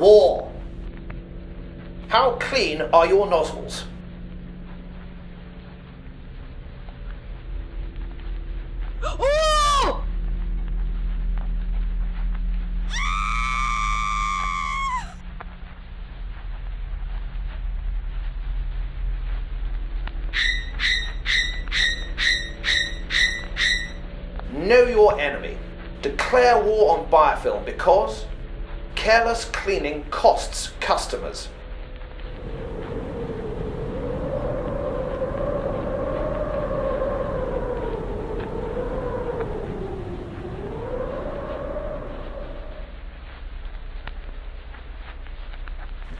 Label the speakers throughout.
Speaker 1: More. How clean are your nozzles?
Speaker 2: Oh!
Speaker 1: Know your enemy. Declare war on biofilm because careless cleaning costs customers.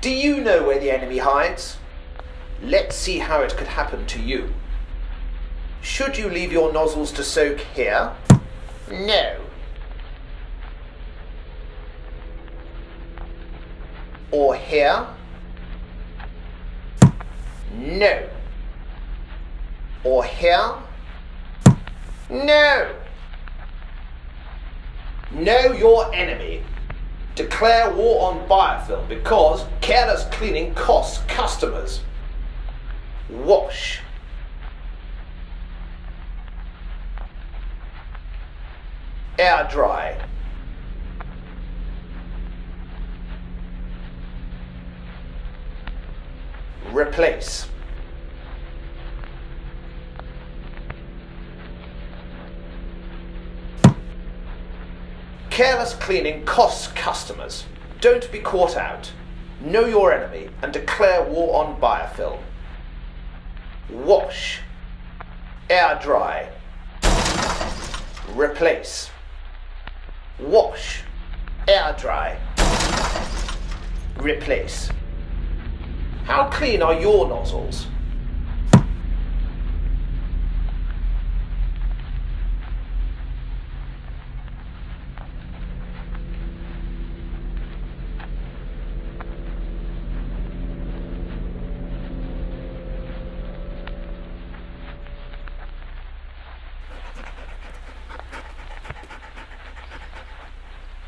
Speaker 1: Do you know where the enemy hides? Let's see how it could happen to you. Should you leave your nozzles to soak here? No. Or here? No. Or here? No. Know your enemy. Declare war on biofilm because careless cleaning costs customers. Wash. Air dry. Replace. Careless cleaning costs customers. Don't be caught out. Know your enemy and declare war on biofilm. Wash. Air dry. Replace. Wash. Air dry. Replace. How clean are your nozzles?